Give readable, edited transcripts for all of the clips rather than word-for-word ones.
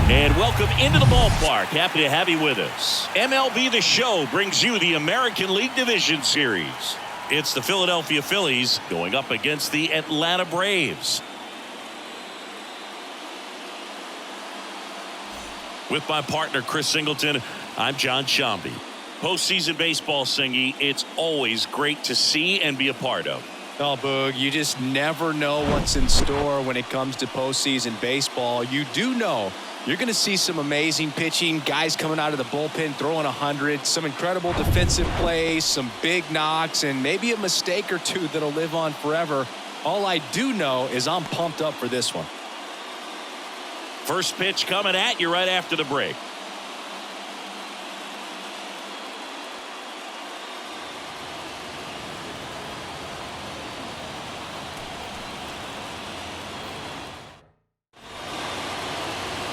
And welcome into the ballpark. Happy to have you with us. MLB The Show brings you the American League Division Series. It's the Philadelphia Phillies going up against the Atlanta Braves. With my partner, Chris Singleton, I'm John Shambi. Postseason baseball, Singy, it's always great to see and be a part of. Oh, Boog, you just never know what's in store when it comes to postseason baseball. You do know you're going to see some amazing pitching, guys coming out of the bullpen throwing 100, some incredible defensive plays, some big knocks, and maybe a mistake or two that'll live on forever. All I do know is I'm pumped up for this one. First pitch coming at you right after the break.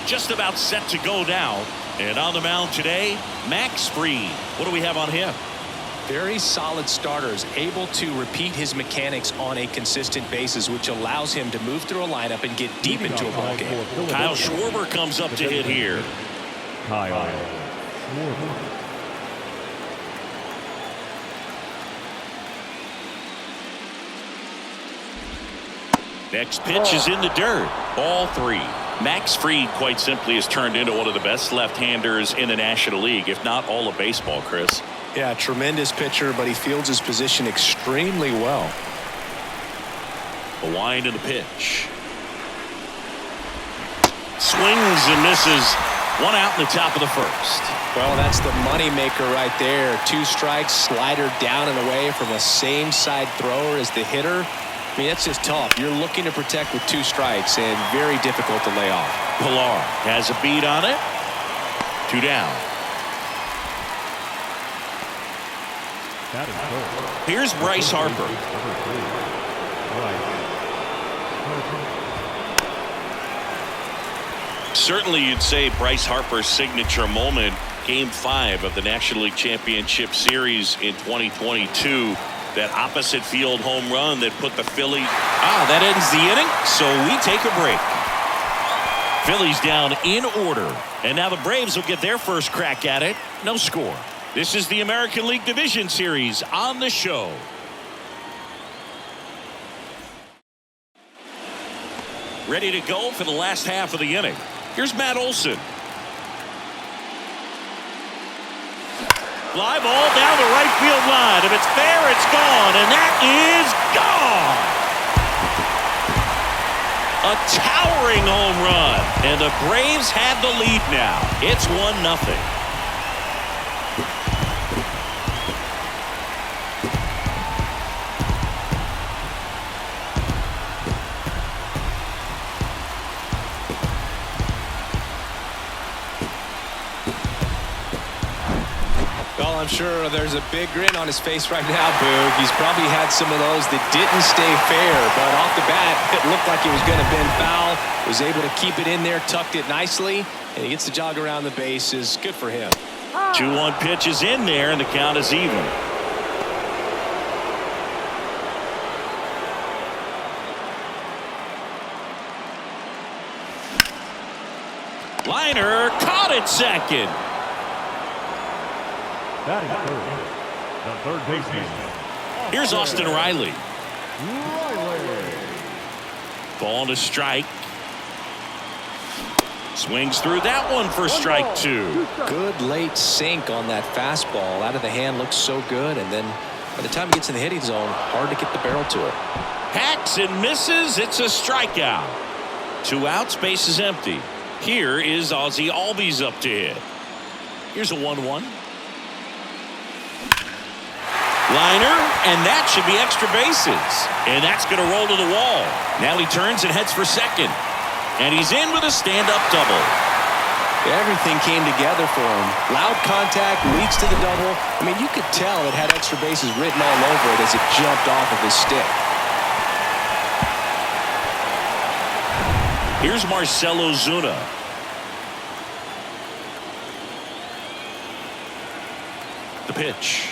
Just about set to go now. And on the mound today, Max Fried. What do we have on him? Very solid starters, able to repeat his mechanics on a consistent basis, which allows him to move through a lineup and get deep into a ball game. Kyle Schwarber comes up to hit here. Kyle Schwarber. Next pitch is in the dirt. Ball 3. Max Fried, quite simply, has turned into one of the best left-handers in the National League, if not all of baseball, Chris. Yeah, tremendous pitcher, but he fields his position extremely well. A wind in the pitch. Swings and misses. One out in the top of the first. Well, that's the money maker right there. 2 strikes, slider down and away from a same side thrower as the hitter. I mean, that's just tough. You're looking to protect with 2 strikes and very difficult to lay off. Pilar has a beat on it. 2 down. Here's Bryce Harper. Certainly you'd say Bryce Harper's signature moment, Game 5 of the National League Championship Series in 2022. That opposite field home run that put the Phillies. That ends the inning, so we take a break. Phillies down in order. And now the Braves will get their first crack at it. No score. This is the American League Division Series on the show. Ready to go for the last half of the inning. Here's Matt Olson. Fly ball down the right field line. If it's fair, it's gone, and that is gone. A towering home run, and the Braves have the lead now. It's 1-0. Well, I'm sure there's a big grin on his face right now, Boog. He's probably had some of those that didn't stay fair, but off the bat, it looked like it was going to bend foul. Was able to keep it in there, tucked it nicely, and he gets the jog around the bases. Good for him. 2-1 pitch is in there, and the count is even. Liner caught at second. That is the third baseman. Here's Austin Riley. Ball to strike. Swings through that one for strike 2. Good late sink on that fastball. Out of the hand, looks so good, and then by the time he gets in the hitting zone, hard to get the barrel to it. Hacks and misses. It's a strikeout. 2 outs, base is empty. Here is Ozzie Albies up to hit. Here's a 1-1. Liner, and that should be extra bases. And that's going to roll to the wall. Now he turns and heads for second. And he's in with a stand-up double. Everything came together for him. Loud contact leads to the double. I mean, you could tell it had extra bases written all over it as it jumped off of his stick. Here's Marcelo Zuna. The pitch.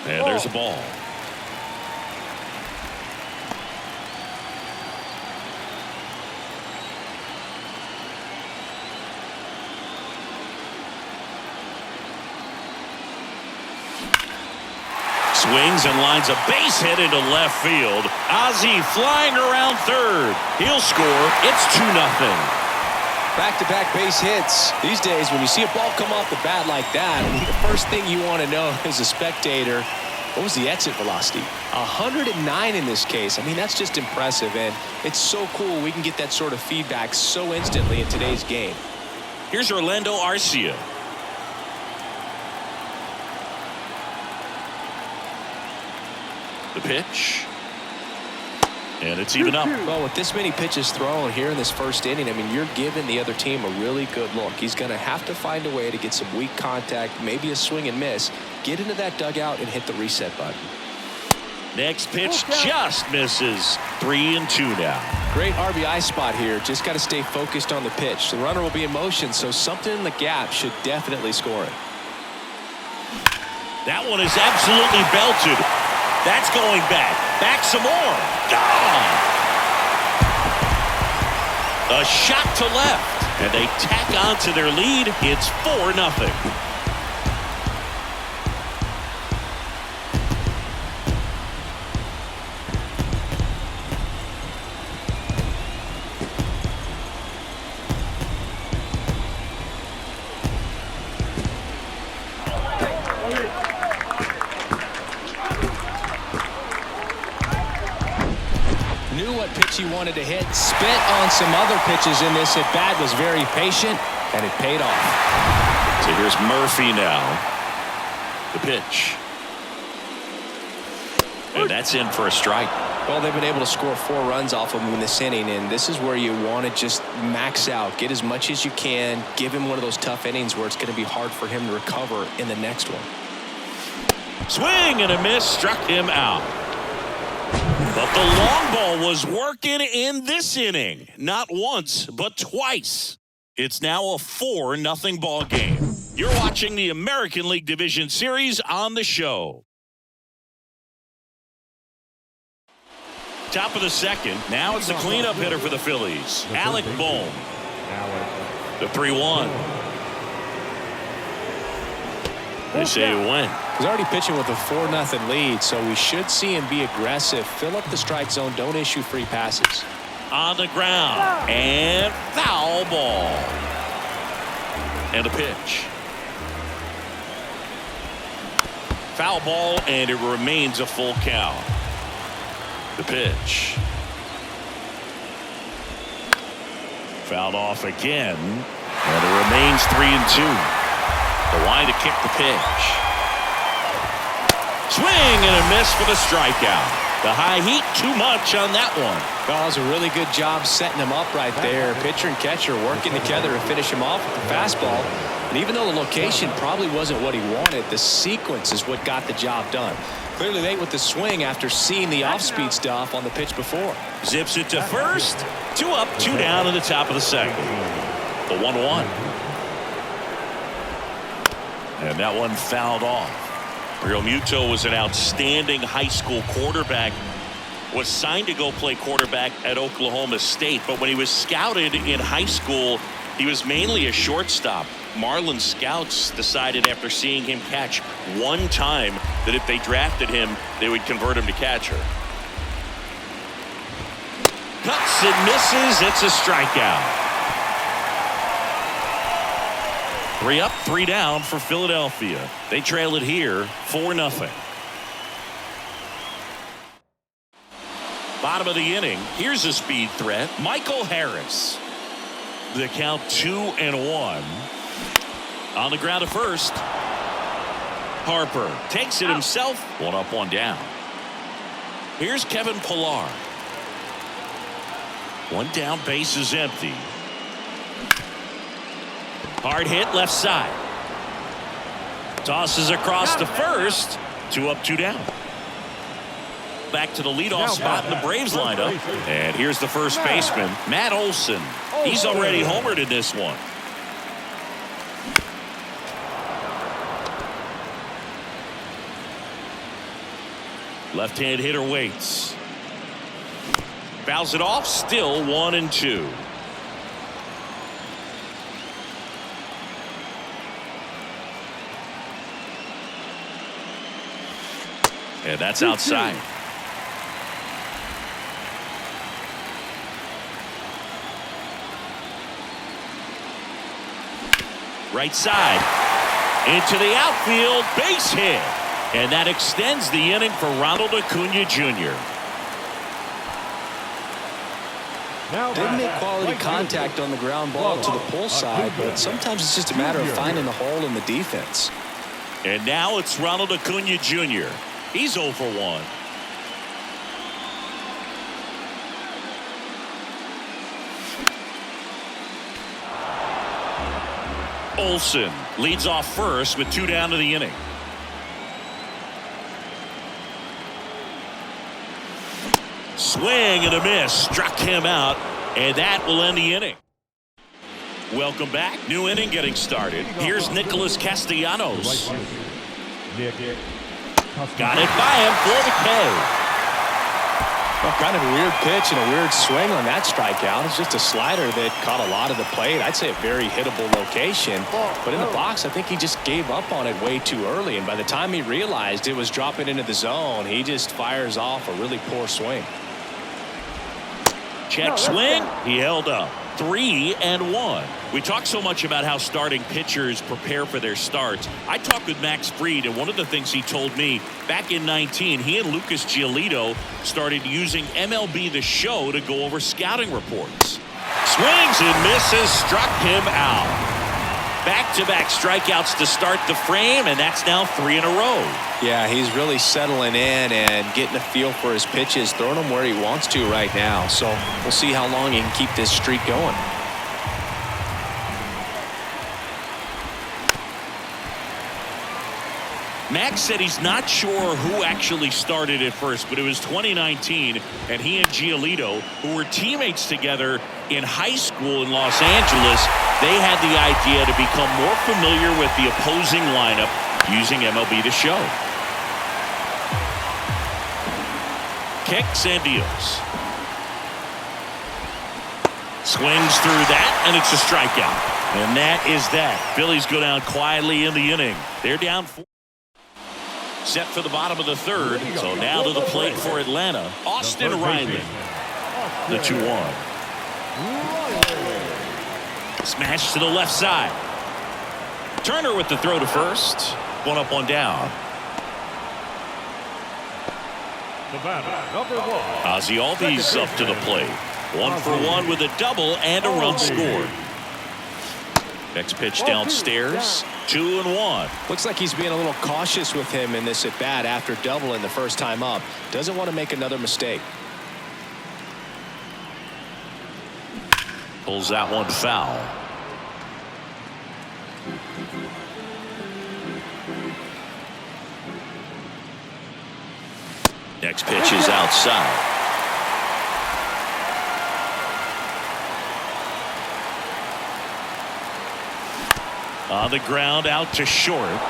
And there's a ball. Swings and lines a base hit into left field. Ozzie flying around third. He'll score. It's 2-0. Back-to-back base hits. These days, when you see a ball come off the bat like that, the first thing you want to know as a spectator, what was the exit velocity? 109 in this case. I mean, that's just impressive, and it's so cool we can get that sort of feedback so instantly in today's game. Here's Orlando Arcia. The pitch. And it's even up. Well, with this many pitches thrown here in this first inning, I mean, you're giving the other team a really good look. He's going to have to find a way to get some weak contact, maybe a swing and miss, get into that dugout and hit the reset button. Next pitch just misses. 3-2 now. Great RBI spot here. Just got to stay focused on the pitch. The runner will be in motion, so something in the gap should definitely score it. That one is absolutely belted. That's going back. Back some more. Gone. A shot to left. And they tack on to their lead. It's 4-0. He wanted to hit, spit on some other pitches in this at bat, was very patient, and it paid off. So here's Murphy now. The pitch. And that's in for a strike. Well, they've been able to score 4 runs off of him in this inning, and this is where you want to just max out, get as much as you can, give him one of those tough innings where it's going to be hard for him to recover in the next one. Swing and a miss, struck him out. But the long ball was working in this inning. Not once, but twice. It's now a 4-0 ball game. You're watching the American League Division Series on the show. Top of the second. Now it's the cleanup hitter for the Phillies. Alec Bohm. The 3-1. They say it went. He's already pitching with a 4-0 lead, so we should see him be aggressive. Fill up the strike zone. Don't issue free passes. On the ground. And foul ball. And a pitch. Foul ball, and it remains a full count. The pitch. Fouled off again. And it remains 3-2. The line to kick the pitch. Swing and a miss for the strikeout. The high heat, too much on that one. Well, it was a really good job setting him up right there. Pitcher and catcher working together to finish him off with the fastball. And even though the location probably wasn't what he wanted, the sequence is what got the job done. Clearly late with the swing after seeing the off-speed stuff on the pitch before. Zips it to first. 2 up, 2 down in the top of the second. The 1-1. And that one fouled off. Real Muto was an outstanding high school quarterback. Was signed to go play quarterback at Oklahoma State. But when he was scouted in high school, he was mainly a shortstop. Marlin scouts decided after seeing him catch one time that if they drafted him, they would convert him to catcher. Cuts and misses. It's a strikeout. 3 up, 3 down for Philadelphia. They trail it here 4-0. Bottom of the inning. Here's a speed threat. Michael Harris. The count 2-1. On the ground at first. Harper takes it himself. 1 up, 1 down. Here's Kevin Pillar. 1 down, base is empty. Hard hit left side. Tosses across to first. 2 up, 2 down. Back to the leadoff spot in the Braves lineup. And here's the first baseman, Matt Olson. He's already homered in this one. Left-hand hitter waits. Fouls it off. Still 1-2. And that's outside. Right side. Into the outfield. Base hit. And that extends the inning for Ronald Acuna Jr. Didn't make quality contact on the ground ball to the pull side, but sometimes it's just a matter of finding the hole in the defense. And now it's Ronald Acuna Jr. He's 0 for 1. Olsen leads off first with 2 down to the inning. Swing and a miss. Struck him out, and that will end the inning. Welcome back. New inning getting started. Here's Nicholas Castellanos. Got it by him for the K. Well, kind of a weird pitch and a weird swing on that strikeout. It's just a slider that caught a lot of the plate. I'd say a very hittable location. But in the box, I think he just gave up on it way too early. And by the time he realized it was dropping into the zone, he just fires off a really poor swing. Check swing. He held up. 3-1. We talk so much about how starting pitchers prepare for their starts. I talked with Max Fried, and one of the things he told me back in 19, he and Lucas Giolito started using MLB The Show to go over scouting reports. Swings and misses, struck him out. Back-to-back strikeouts to start the frame, and that's now 3 in a row. Yeah, he's really settling in and getting a feel for his pitches, throwing them where he wants to right now. So we'll see how long he can keep this streak going. Max said he's not sure who actually started at first, but it was 2019, and he and Giolito, who were teammates together in high school in Los Angeles, they had the idea to become more familiar with the opposing lineup using MLB The Show. Kicks and deals. Swings through that, and it's a strikeout. And that is that. Phillies go down quietly in the inning. They're down 4. Set for the bottom of the third. So now to the plate for Atlanta. Austin Riley. The 2-1. Smash to the left side. Turner with the throw to first. 1 up, 1 down. Ozzie Albies up to the plate. 1 for 1 with a double and a run scored. Next pitch downstairs. 2-1. Looks like he's being a little cautious with him in this at bat after doubling the first time up. Doesn't want to make another mistake. Pulls that one foul. Next pitch is outside. On the ground, out to short.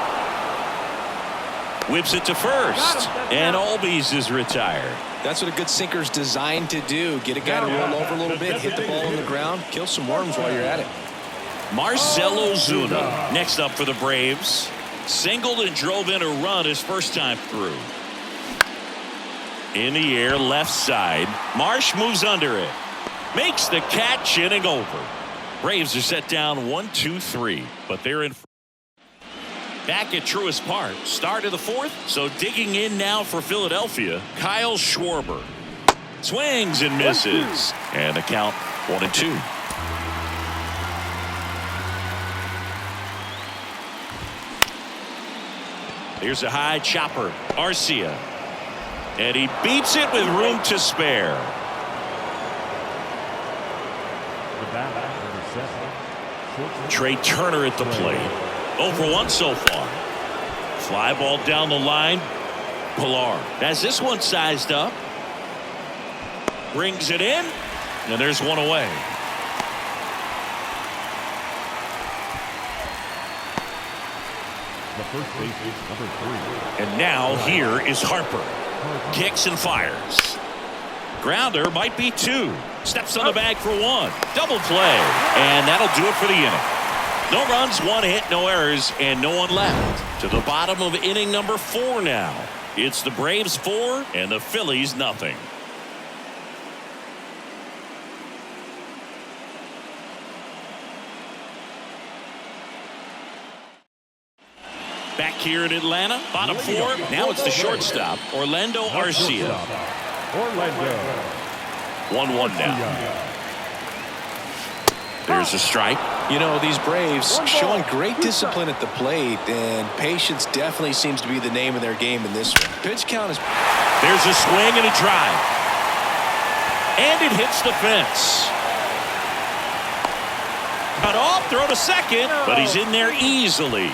Whips it to first. And Albies is retired. That's what a good sinker's designed to do. Get a guy to roll over a little bit, hit the ball on the ground, kill some worms while you're at it. Marcell Ozuna next up for the Braves. Singled and drove in a run his first time through. In the air, left side. Marsh moves under it. Makes the catch, inning over. Braves are set down 1-2-3, but they're in. Back at Truist Park, start of the 4th. So digging in now for Philadelphia, Kyle Schwarber. Swings and misses. And the count 1-2. Here's a high chopper. Arcia. And he beats it with room to spare. Trey Turner at the plate. 0 for 1 so far. Fly ball down the line. Pilar has this one sized up. Brings it in. And there's one away. The first base is number 3. And now here is Harper. Kicks and fires. Grounder might be 2. Steps on the bag for 1. Double play. And that'll do it for the inning. No runs, 1 hit, no errors, and no one left. To the bottom of inning number 4 now. It's the Braves 4 and the Phillies nothing. Back here in Atlanta, bottom 4. Now it's the shortstop, Orlando Arcia. Orlando. 1-1 now. There's a strike. You know, these Braves showing great discipline at the plate, and patience definitely seems to be the name of their game in this one. Pitch count is... There's a swing and a drive. And it hits the fence. Cut off, throw to second, but he's in there easily.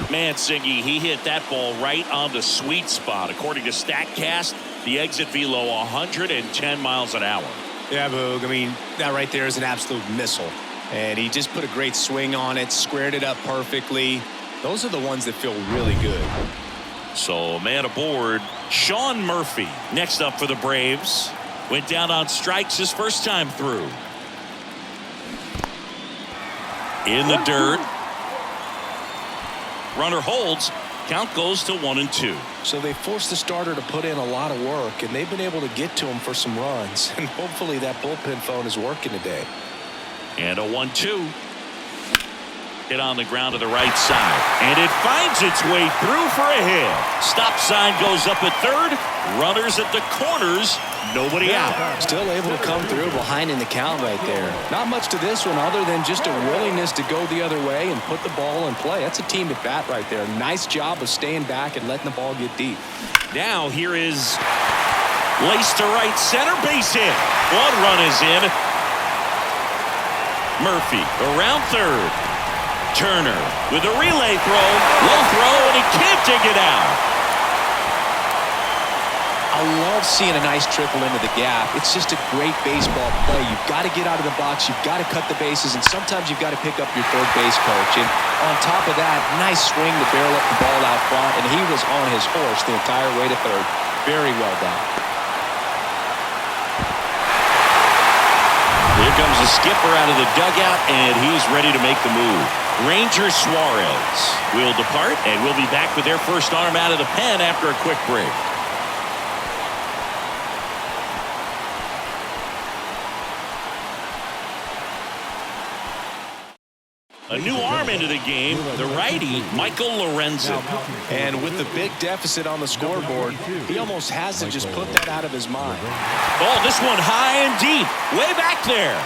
Mansingy, he hit that ball right on the sweet spot. According to StatCast, the exit velo 110 miles an hour. Yeah, Boog. I mean, that right there is an absolute missile. And he just put a great swing on it, squared it up perfectly. Those are the ones that feel really good. So, man aboard, Sean Murphy. Next up for the Braves. Went down on strikes his first time through. In the dirt. Runner holds. Count goes to 1-2. So they forced the starter to put in a lot of work, and they've been able to get to him for some runs. And hopefully that bullpen phone is working today. And a 1-2. Hit on the ground to the right side. And it finds its way through for a hit. Stop sign goes up at third. Runners at the corners. Nobody out. Still able to come through behind in the count right there. Not much to this one other than just a willingness to go the other way and put the ball in play. That's a team at bat right there. Nice job of staying back and letting the ball get deep. Now here is laced to right center, base hit. One run is in. Murphy around third. Turner with a relay throw. Low throw, and he can't dig it out. I love seeing a nice triple into the gap. It's just a great baseball play. You've got to get out of the box. You've got to cut the bases, and sometimes you've got to pick up your third base coach. And on top of that, nice swing to barrel up the ball out front, and he was on his horse the entire way to third. Very well done. Here comes the skipper out of the dugout, and he's ready to make the move. Ranger Suarez will depart, and we'll be back with their first arm out of the pen after a quick break. A new arm into the game, the righty, Michael Lorenzen. And with the big deficit on the scoreboard, he almost has to just put that out of his mind. Oh, this one high and deep, way back there.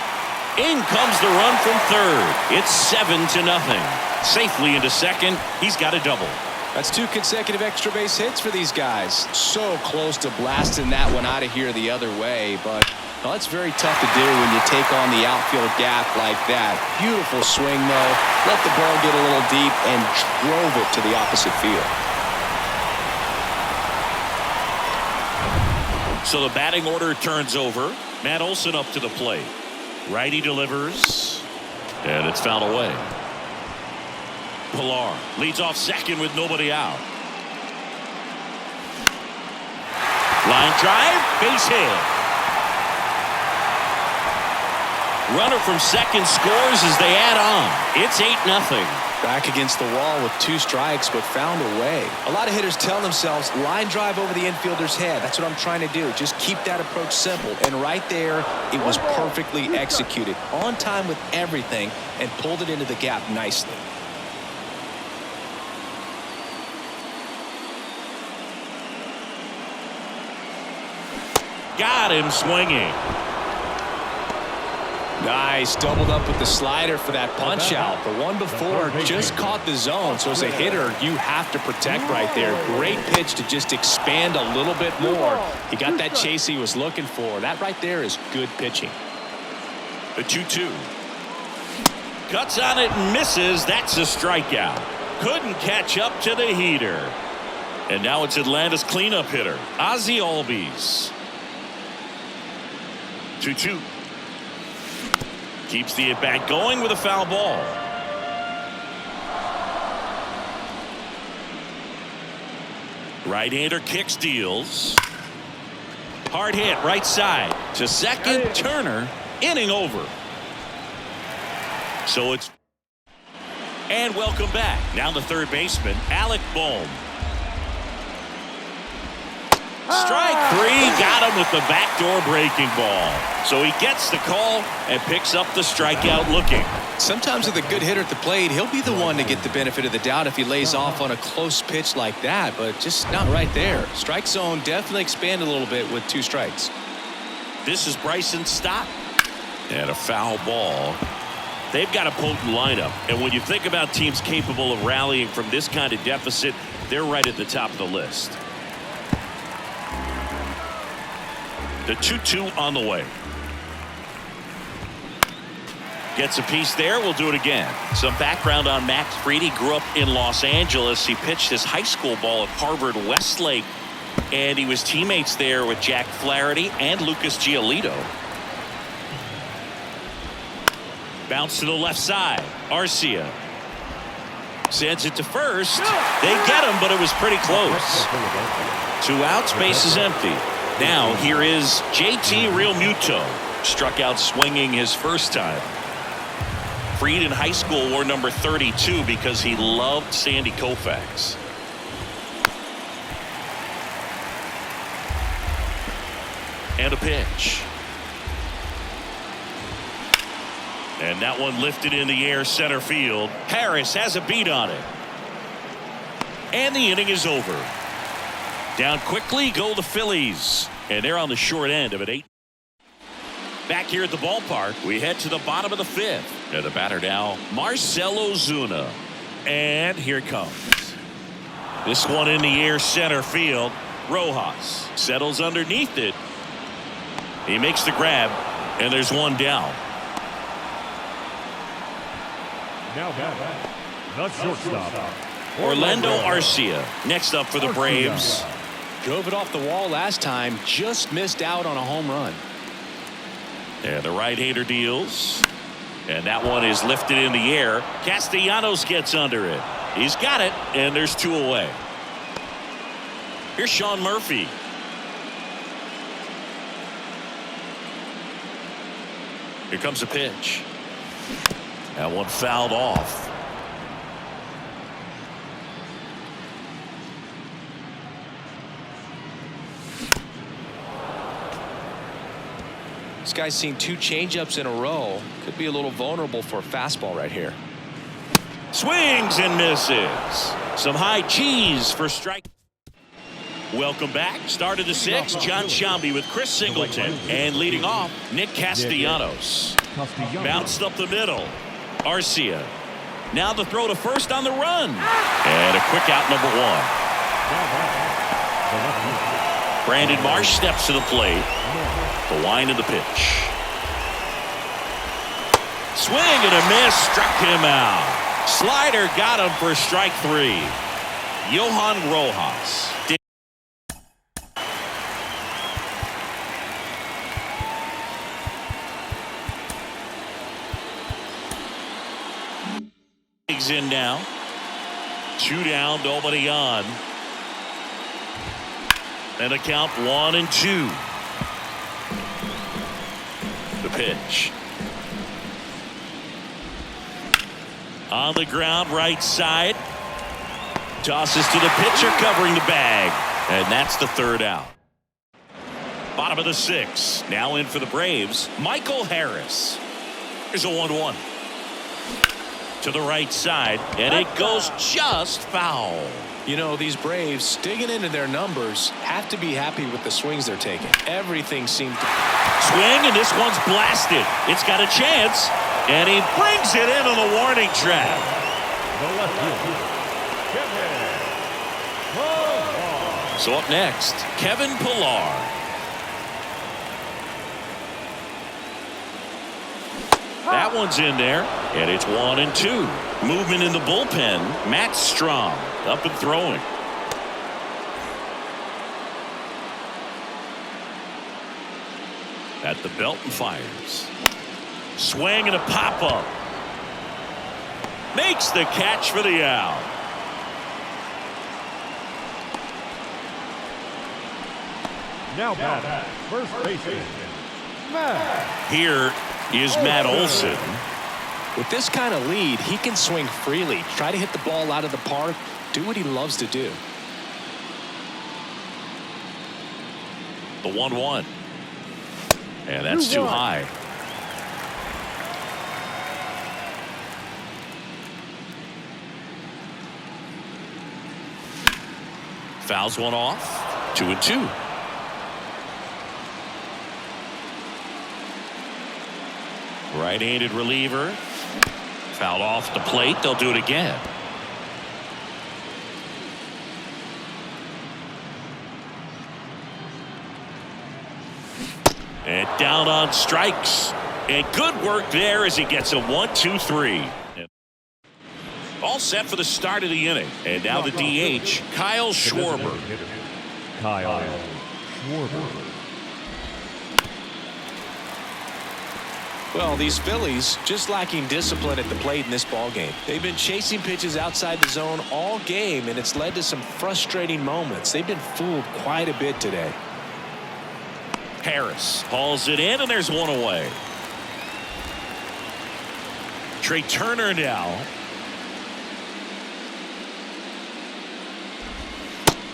In comes the run from third. It's 7-0. Safely into second. He's got a double. That's 2 consecutive extra base hits for these guys. So close to blasting that one out of here the other way, but well, it's very tough to do when you take on the outfield gap like that. Beautiful swing, though. Let the ball get a little deep and drove it to the opposite field. So the batting order turns over. Matt Olson up to the plate. Righty delivers, and it's fouled away. Pilar leads off second with nobody out. Line drive, base hit. Runner from second scores as they add on. It's 8-0. Back against the wall with 2 strikes, but found a way. A lot of hitters tell themselves, line drive over the infielder's head. That's what I'm trying to do. Just keep that approach simple. And right there, it was perfectly executed. On time with everything, and pulled it into the gap nicely. Got him swinging. Nice, doubled up with the slider for that punch out. The one before just caught the zone, so as a hitter, you have to protect right there. Great pitch to just expand a little bit more. He got that chase he was looking for. That right there is good pitching. The 2-2. Cuts on it and misses. That's a strikeout. Couldn't catch up to the heater. And now it's Atlanta's cleanup hitter, Ozzie Albies. 2-2. Keeps the at-bat going with a foul ball. Right-hander kicks, deals. Hard hit right side to second. Turner, inning over. So it's And welcome back. Now the third baseman, Alec Bohm. Strike three, got him with the backdoor breaking ball. So he gets the call and picks up the strikeout looking. Sometimes with a good hitter at the plate, he'll be the one to get the benefit of the doubt if he lays off on a close pitch like that, but just not right there. Strike zone definitely expanded a little bit with 2 strikes. This is Bryson Stott. And a foul ball. They've got a potent lineup, and when you think about teams capable of rallying from this kind of deficit, they're right at the top of the list. The 2-2 on the way. Gets a piece there. We'll do it again. Some background on Max Fried. He grew up in Los Angeles. He pitched his high school ball at Harvard Westlake, and he was teammates there with Jack Flaherty and Lucas Giolito. Bounce to the left side. Arcia sends it to first. They get him, but it was pretty close. 2 outs, base is empty. Now here is JT Realmuto. Struck out swinging his first time. Fried in high school wore number 32 because he loved Sandy Koufax. And a pitch. And that one lifted in the air center field. Harris has a beat on it. And the inning is over. Down quickly go the Phillies. And they're on the short end of an 8. Back here at the ballpark, we head to the bottom of the 5th. And the batter now, Marcell Ozuna. And here it comes. This one in the air center field. Rojas settles underneath it. He makes the grab. And there's one down. Now back, the shortstop, Orlando Arcia next up for the Braves. Drove it off the wall last time, just missed out on a home run. And the right-hander deals. And that one is lifted in the air. Castellanos gets under it. He's got it, and there's 2 away. Here's Sean Murphy. Here comes a pitch. That one fouled off. This guy's seen 2 changeups in a row. Could be a little vulnerable for a fastball right here. Swings and misses. Some high cheese for strike. Welcome back. Start of the 6th. John Sciambi with Chris Singleton. And leading off, Nick Castellanos. Bounced up the middle. Arcia. Now the throw to first on the run. And a quick out, number 1. Brandon Marsh steps to the plate. The wind of the pitch. Swing and a miss. Struck him out. Slider got him for strike 3. Johan Rojas. In now. 2 down, nobody on. And a count 1-2. The pitch. On the ground, right side. Tosses to the pitcher, covering the bag. And that's the 3rd out. Bottom of the 6th. Now in for the Braves, Michael Harris. Here's a 1-1. To the right side, and it goes just foul. You know, these Braves, digging into their numbers, have to be happy with the swings they're taking. Everything seemed to swing, and this one's blasted. It's got a chance, and he brings it in on the warning track. The left fielder, Kevin. So up next, Kevin Pillar. That one's in there, and it's 1-2. Movement in the bullpen. Matt Strom up and throwing. At the belt and fires. Swing and a pop-up. Makes the catch for the out. Now back, first baseman, Matt. Here is Matt Olson. With this kind of lead, he can swing freely, try to hit the ball out of the park, do what he loves to do. The 1-1. And that's too high. Fouls one off. 2-2. Right-handed reliever. Fouled off the plate. They'll do it again. And down on strikes. And good work there as he gets a 1-2-3. All set for the start of the inning. And now the DH, Kyle Schwarber. Kyle Schwarber. Well, these Phillies just lacking discipline at the plate in this ball game. They've been chasing pitches outside the zone all game, and it's led to some frustrating moments. They've been fooled quite a bit today. Harris hauls it in, and there's one away. Trey Turner now.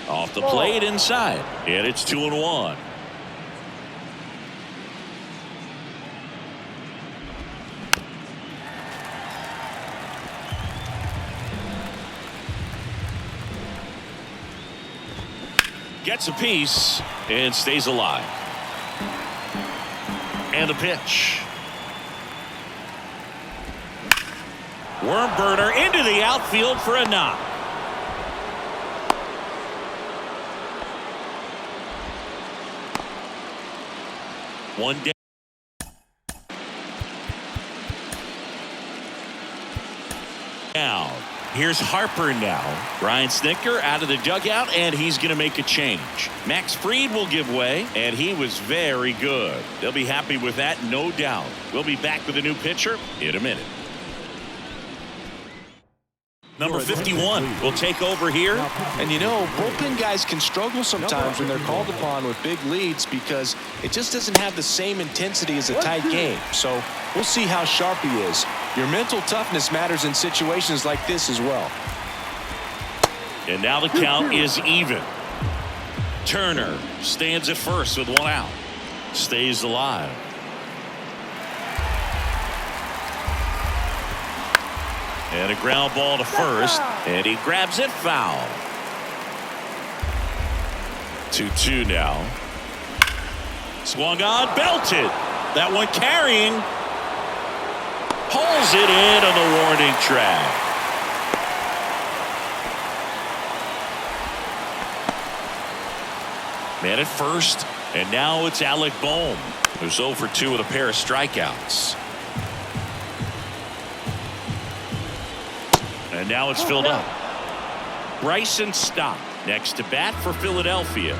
Off the plate inside, and it's 2-1. Gets a piece and stays alive. And a pitch. Worm burner into the outfield for a knock. One down. Here's Harper now. Brian Snitker out of the dugout, and he's going to make a change. Max Fried will give way, and he was very good. They'll be happy with that, no doubt. We'll be back with a new pitcher in a minute. Number 51 will take over here. And you know, bullpen guys can struggle sometimes when they're called upon with big leads because it just doesn't have the same intensity as a tight game. So we'll see how sharp he is. Your mental toughness matters in situations like this as well. And now the count is even. Turner stands at first with one out. Stays alive. And a ground ball to first, and he grabs it foul. 2-2 now. Swung on, belted. That one carrying. Pulls it in on the warning track. Man at first, and now it's Alec Bohm, who's 0 for 2 with a pair of strikeouts. And now it's filled up. Bryson Stott next to bat for Philadelphia.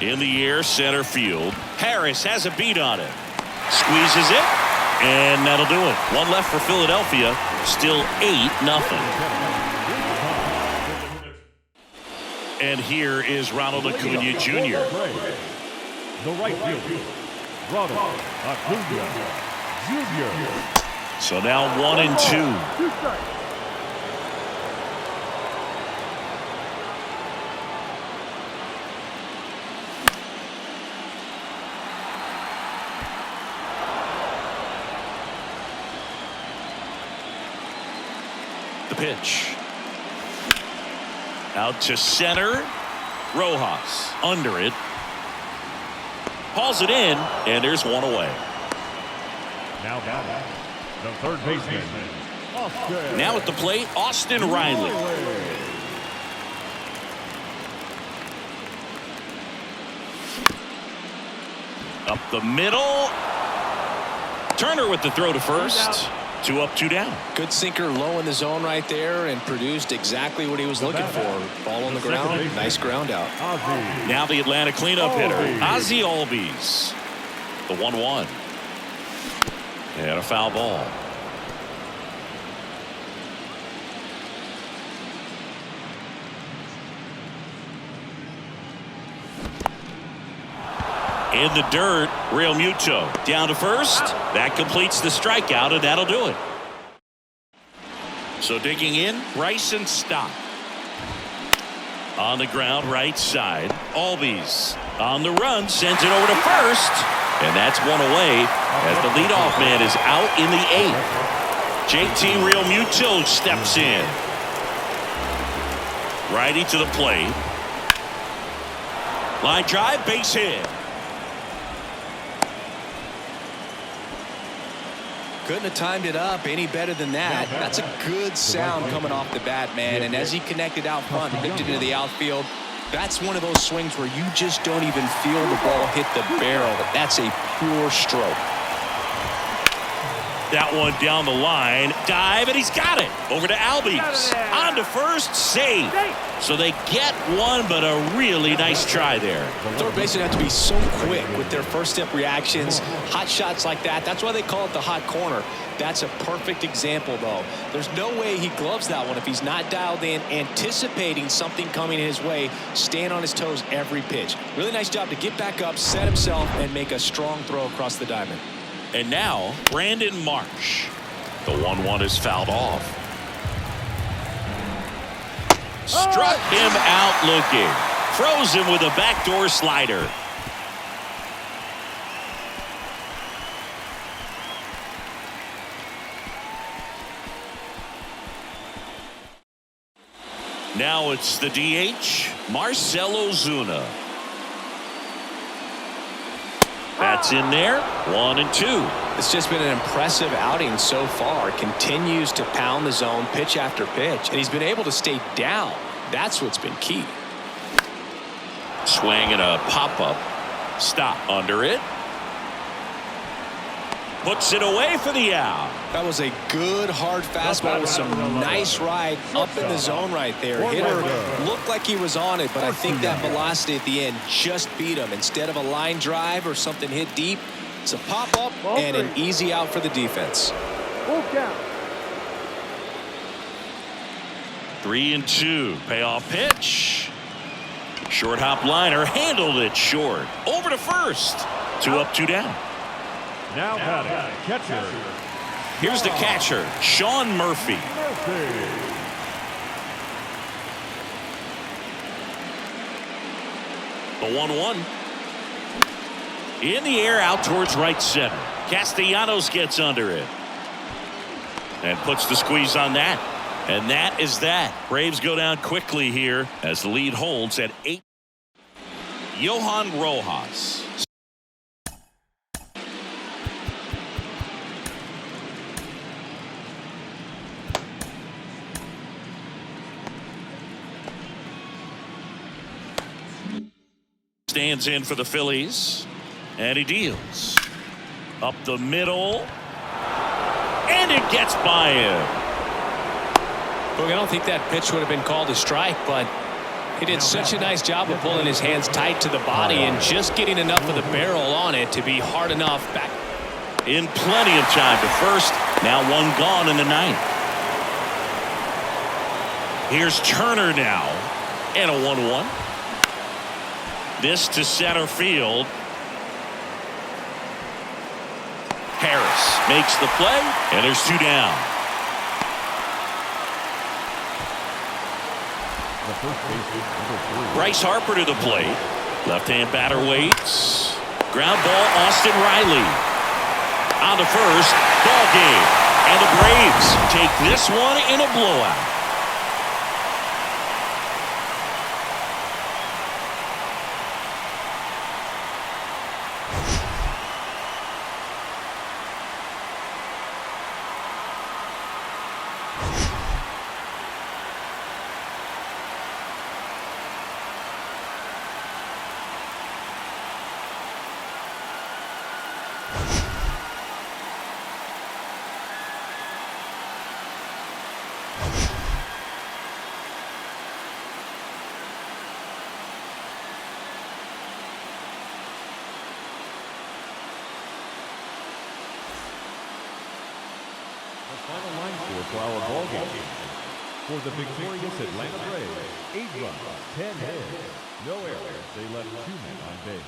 In the air, center field. Harris has a beat on it. Squeezes it, and that'll do it. One left for Philadelphia. Still 8-0. And here is Ronald Acuna Jr. The right fielder, Ronald Acuna Jr. So now 1-2. The pitch. Out to center. Rojas under it. Hauls it in, and there's one away. Now batting, the third baseman, Austin. Now at the plate, Austin Riley. Up the middle. Turner with the throw to first. 2 up, 2 down. Good sinker low in the zone right there and produced exactly what he was looking for. Ball on the ground. Nice ground out. Now the Atlanta cleanup hitter, Ozzie Albies. The 1-1. And a foul ball. In the dirt, Real Muto down to first. That completes the strikeout, and that'll do it. So digging in, Bryson Stott. On the ground, right side. Albies on the run, sends it over to first. And that's one away as the leadoff man is out in the 8th. JT Real Muto steps in. Righty to the plate. Line drive, base hit. Couldn't have timed it up any better than that. That's a good sound coming off the bat, man. And as he connected out front, picked it into the outfield, that's one of those swings where you just don't even feel the ball hit the barrel. That's a pure stroke. That one down the line. Dive, and he's got it. Over to Albies. On to first, save. So they get one, but a really nice try there. Third basemen have to be so quick with their first step reactions. Hot shots like that. That's why they call it the hot corner. That's a perfect example, though. There's no way he gloves that one if he's not dialed in, anticipating something coming his way, staying on his toes every pitch. Really nice job to get back up, set himself, and make a strong throw across the diamond. And now, Brandon Marsh. The 1-1 is fouled off. Struck him out looking. Froze him with a backdoor slider. Now it's the DH, Marcell Ozuna. That's in there. 1 and 2. It's just been an impressive outing so far. Continues to pound the zone pitch after pitch, and he's been able to stay down. That's what's been key. Swing and a pop-up. Stop under it. Puts it away for the out. That was a good hard fastball with some nice ride up in the zone right there. Hitter looked like he was on it, but I think that velocity at the end just beat him. Instead of a line drive or something hit deep, it's a pop-up and an easy out for the defense. 3-2. Payoff pitch. Short hop liner. Handled it short. Over to first. 2 up, 2 down. Now batting, catcher. Here's the catcher, Sean Murphy. The 1-1. In the air, out towards right center. Castellanos gets under it. And puts the squeeze on that. And that is that. Braves go down quickly here as the lead holds at 8. Johan Rojas. Stands in for the Phillies, and he deals up the middle, and it gets by him. Look, I don't think that pitch would have been called a strike, but he did such a nice job of pulling his hands tight to the body and just getting enough of the barrel on it to be hard enough back. In plenty of time to first. Now 1 gone in the 9th. Here's Turner now, and a 1-1. This to center field. Harris makes the play, and there's 2 down. Bryce Harper to the plate. Left-hand batter waits. Ground ball, Austin Riley. On to first. Ball game. And the Braves take this one in a blowout. Final line score for our ball game. For the victorious Atlanta Braves, 8 runs, 10 hits, no errors. They left 2 men on base.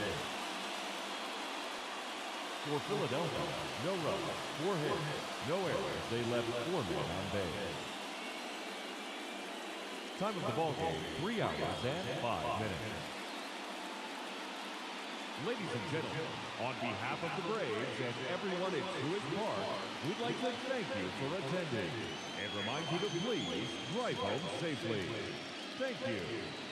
For Philadelphia, no runs, 4 hits, no errors. They left 4 men on base. Time of the ball game, 3 hours and 5 minutes. Ladies and gentlemen, on behalf of the Braves and everyone at Truist Park, we'd like to thank you for attending and remind you to please drive home safely. Thank you.